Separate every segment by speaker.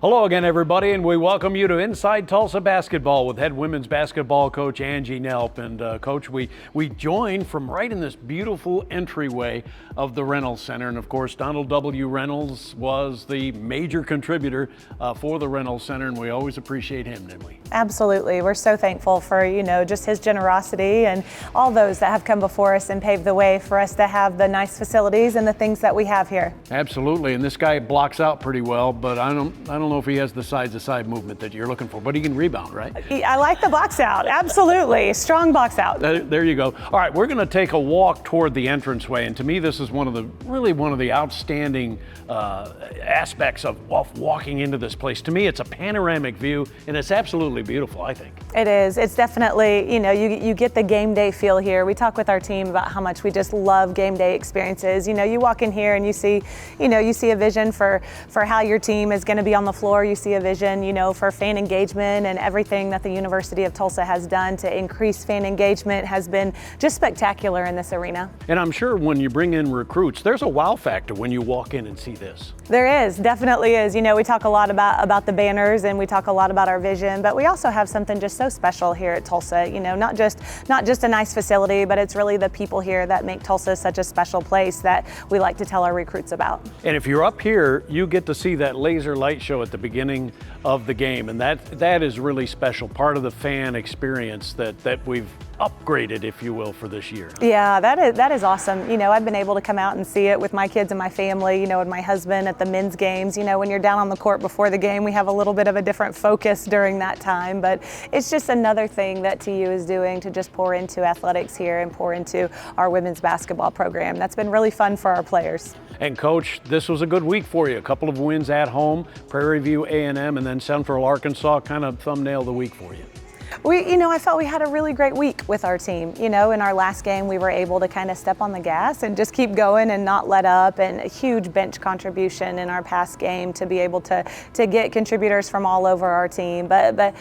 Speaker 1: Hello again, everybody, and we welcome you to Inside Tulsa Basketball with head women's basketball coach Angie Nelp. And Coach, we join from right in this beautiful entryway of the Reynolds Center. And of course, Donald W. Reynolds was the major contributor for the Reynolds Center, and we always appreciate him, didn't we?
Speaker 2: Absolutely. We're so thankful for, just his generosity and all those that have come before us and paved the way for us to have the nice facilities and the things that we have here.
Speaker 1: Absolutely. And this guy blocks out pretty well, but I don't know if he has the side-to-side movement that you're looking for, but he can rebound, right?
Speaker 2: I like the box out. Absolutely. Strong box out.
Speaker 1: There you go. All right, we're going to take a walk toward the entranceway, and to me, this is one of the outstanding aspects of walking into this place. To me, it's a panoramic view, and it's absolutely beautiful, I think.
Speaker 2: It is. It's definitely, you get the game day feel here. We talk with our team about how much we just love game day experiences. You walk in here and you see a vision for how your team is going to be on the floor. You see a vision, for fan engagement, and everything that the University of Tulsa has done to increase fan engagement has been just spectacular in this arena.
Speaker 1: And I'm sure when you bring in recruits, there's a wow factor when you walk in and see this.
Speaker 2: There is, definitely is. We talk a lot about the banners and we talk a lot about our vision, but we also have something just so special here at Tulsa. Not just a nice facility, but it's really the people here that make Tulsa such a special place that we like to tell our recruits about.
Speaker 1: And if you're up here, you get to see that laser light show at the beginning of the game, and that is really special, part of the fan experience that we've upgraded, if you will, for this year.
Speaker 2: Yeah, that is awesome. I've been able to come out and see it with my kids and my family, and my husband at the men's games. When you're down on the court before the game, we have a little bit of a different focus during that time, but it's just another thing that TU is doing to just pour into athletics here and pour into our women's basketball program. That's been really fun for our players.
Speaker 1: And Coach, this was a good week for you. A couple of wins at home, Prairie View A&M, and then Central Arkansas, kind of thumbnail the week for you.
Speaker 2: I felt we had a really great week with our team. In our last game, we were able to kind of step on the gas and just keep going and not let up, and a huge bench contribution in our past game to be able to get contributors from all over our team. But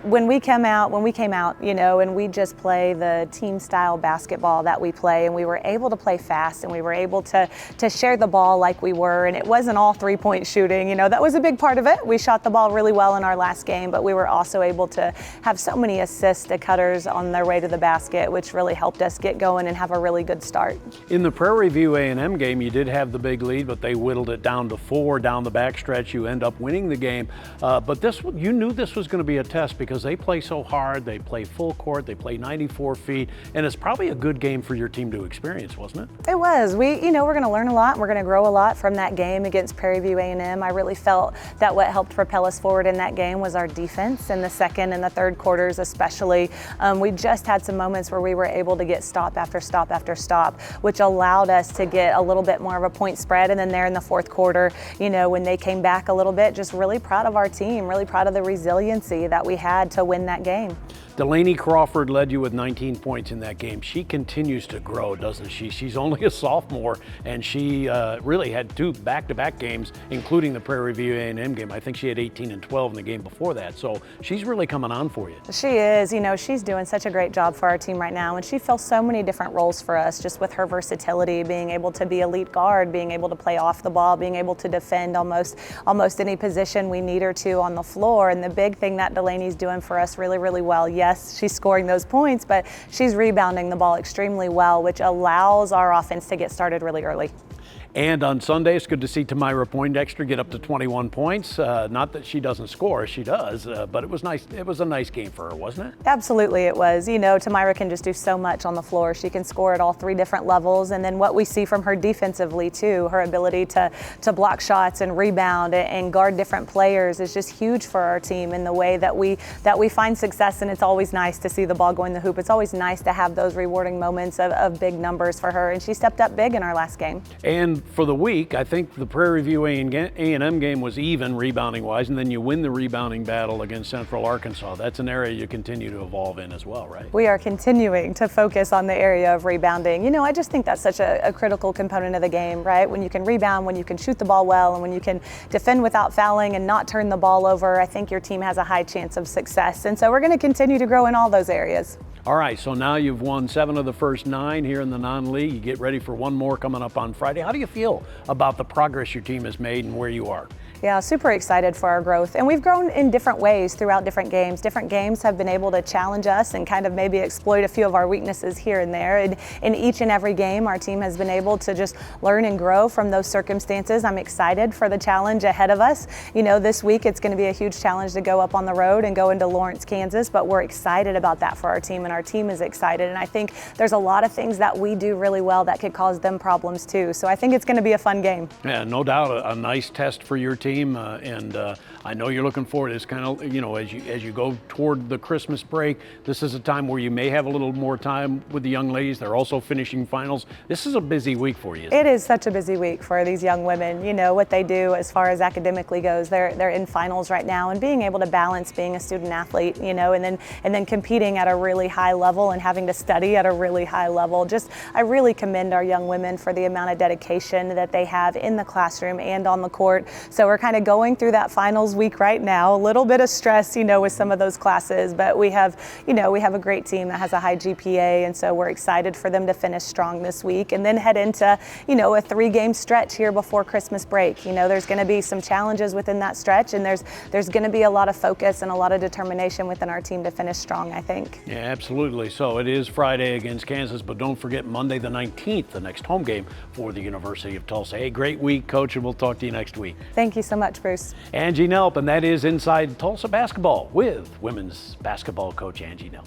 Speaker 2: when we came out, and we just play the team style basketball that we play, and we were able to play fast, and we were able to share the ball like we were, and it wasn't all 3-point shooting. That was a big part of it. We shot the ball really well in our last game, but we were also able to have so many assists to cutters on their way to the basket, which really helped us get going and have a really good start.
Speaker 1: In the Prairie View A&M game, you did have the big lead, but they whittled it down to 4 down the backstretch. You end up winning the game. But you knew this was going to be a test because they play so hard. They play full court. They play 94 feet. And it's probably a good game for your team to experience, wasn't it?
Speaker 2: It was. We're going to learn a lot. And we're going to grow a lot from that game against Prairie View A&M. I really felt that what helped propel us forward in that game was our defense in the second and the third quarters especially. We just had some moments where we were able to get stop after stop after stop, which allowed us to get a little bit more of a point spread. And then there in the fourth quarter, when they came back a little bit, just really proud of our team, really proud of the resiliency that we had to win that game.
Speaker 1: Delanie Crawford led you with 19 points in that game. She continues to grow, doesn't she? She's only a sophomore, and she really had 2 back-to-back games, including the Prairie View A&M game. I think she had 18 and 12 in the game before that, so she's really coming on for you.
Speaker 2: She is. She's doing such a great job for our team right now, and she fills so many different roles for us, just with her versatility, being able to be a lead guard, being able to play off the ball, being able to defend almost any position we need her to on the floor. And the big thing that Delanie's doing for us really, really well, yes, she's scoring those points, but she's rebounding the ball extremely well, which allows our offense to get started really early.
Speaker 1: And on Sunday, it's good to see Temira Poindexter get up to 21 points. Not that she doesn't score, she does, but it was nice. It was a nice game for her, wasn't it?
Speaker 2: Absolutely, it was. Temira can just do so much on the floor. She can score at all 3 different levels, and then what we see from her defensively too, her ability to block shots and rebound and guard different players is just huge for our team in the way that we find success. And it's always nice to see the ball go in the hoop. It's always nice to have those rewarding moments of big numbers for her, and she stepped up big in our last game.
Speaker 1: And for the week, I think the Prairie View A&M game was even rebounding-wise, and then you win the rebounding battle against Central Arkansas. That's an area you continue to evolve in as well, right?
Speaker 2: We are continuing to focus on the area of rebounding. I just think that's such a critical component of the game, right? When you can rebound, when you can shoot the ball well, and when you can defend without fouling and not turn the ball over, I think your team has a high chance of success. And so we're going to continue to grow in all those areas.
Speaker 1: All right, so now you've won 7 of the first 9 here in the non-league. You get ready for one more coming up on Friday. How do you feel about the progress your team has made and where you are?
Speaker 2: Yeah, super excited for our growth. And we've grown in different ways throughout different games. Different games have been able to challenge us and kind of maybe exploit a few of our weaknesses here and there. And in each and every game, our team has been able to just learn and grow from those circumstances. I'm excited for the challenge ahead of us. You know, this week it's going to be a huge challenge to go up on the road and go into Lawrence, Kansas, but we're excited about that for our team, and our team is excited. And I think there's a lot of things that we do really well that could cause them problems too. So I think it's going to be a fun game.
Speaker 1: Yeah, no doubt, a nice test for your team. And I know you're looking forward. It's kind of, you know, as you go toward the Christmas break, this is a time where you may have a little more time with the young ladies. They're also finishing finals. This is a busy week for you.
Speaker 2: It is such a busy week for these young women. You know, what they do as far as academically goes, they're in finals right now, and being able to balance being a student athlete, you know, and then competing at a really high level and having to study at a really high level. Just, I really commend our young women for the amount of dedication that they have in the classroom and on the court. So we're kind of going through that finals week right now. A little bit of stress, you know, with some of those classes, but we have a great team that has a high GPA, and so we're excited for them to finish strong this week and then head into, you know, a 3-game stretch here before Christmas break. You know, there's going to be some challenges within that stretch, and there's going to be a lot of focus and a lot of determination within our team to finish strong, I think.
Speaker 1: Yeah, absolutely. So it is Friday against Kansas, but don't forget Monday the 19th, the next home game for the University of Tulsa. Hey, great week, Coach, and we'll talk to you next week.
Speaker 2: Thank you so much, Bruce.
Speaker 1: Angie Nelp, and that is Inside Tulsa Basketball with women's basketball coach Angie Nelp.